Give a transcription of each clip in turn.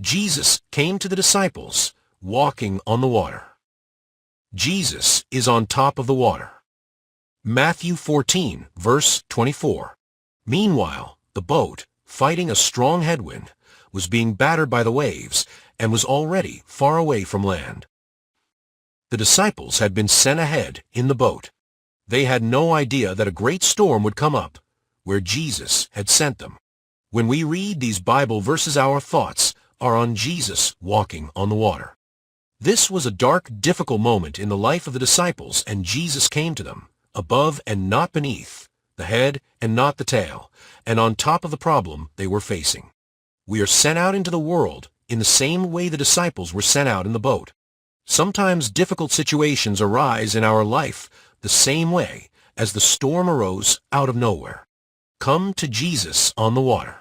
Jesus came to the disciples walking on the water. Jesus is on top of the water. Matthew 14, verse 24. Meanwhile, the boat, fighting a strong headwind, was being battered by the waves and was already far away from land. The disciples had been sent ahead in the boat. They had no idea that a great storm would come up where Jesus had sent them. When we read these Bible verses, our thoughts are on Jesus walking on the water. This was a dark, difficult moment in the life of the disciples, and Jesus came to them, above and not beneath, the head and not the tail, and on top of the problem they were facing. We are sent out into the world in the same way the disciples were sent out in the boat. Sometimes difficult situations arise in our life the same way as the storm arose out of nowhere. Come to Jesus on the water.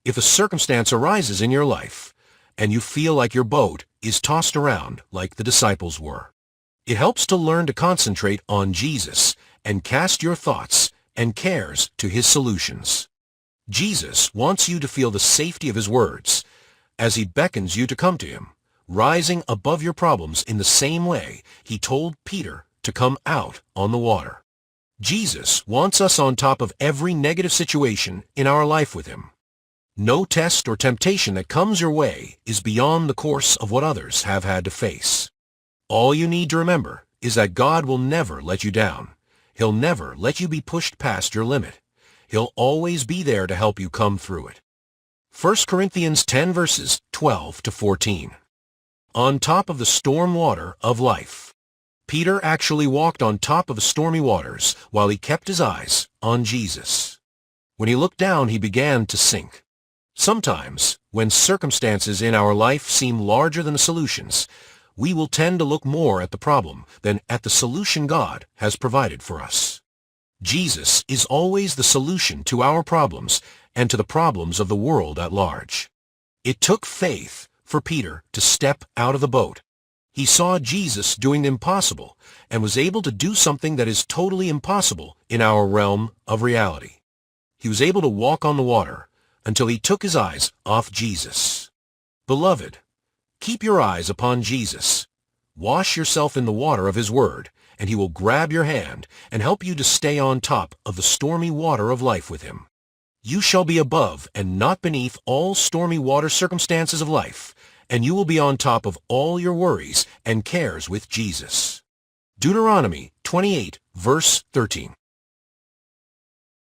If a circumstance arises in your life, and you feel like your boat is tossed around like the disciples were, it helps to learn to concentrate on Jesus and cast your thoughts and cares to His solutions. Jesus wants you to feel the safety of His words as He beckons you to come to Him, rising above your problems in the same way He told Peter to come out on the water. Jesus wants us on top of every negative situation in our life with Him. No test or temptation that comes your way is beyond the course of what others have had to face. All you need to remember is that God will never let you down. He'll never let you be pushed past your limit. He'll always be there to help you come through it. 1 Corinthians 10 verses 12 to 14. On top of the storm water of life. Peter actually walked on top of the stormy waters while he kept his eyes on Jesus. When he looked down, he began to sink. Sometimes, when circumstances in our life seem larger than the solutions, we will tend to look more at the problem than at the solution God has provided for us. Jesus is always the solution to our problems and to the problems of the world at large. It took faith for Peter to step out of the boat. He saw Jesus doing the impossible and was able to do something that is totally impossible in our realm of reality. He was able to walk on the water until he took his eyes off Jesus. Beloved, keep your eyes upon Jesus. Wash yourself in the water of His Word, and He will grab your hand and help you to stay on top of the stormy water of life with Him. You shall be above and not beneath all stormy water circumstances of life, and you will be on top of all your worries and cares with Jesus. Deuteronomy 28, verse 13.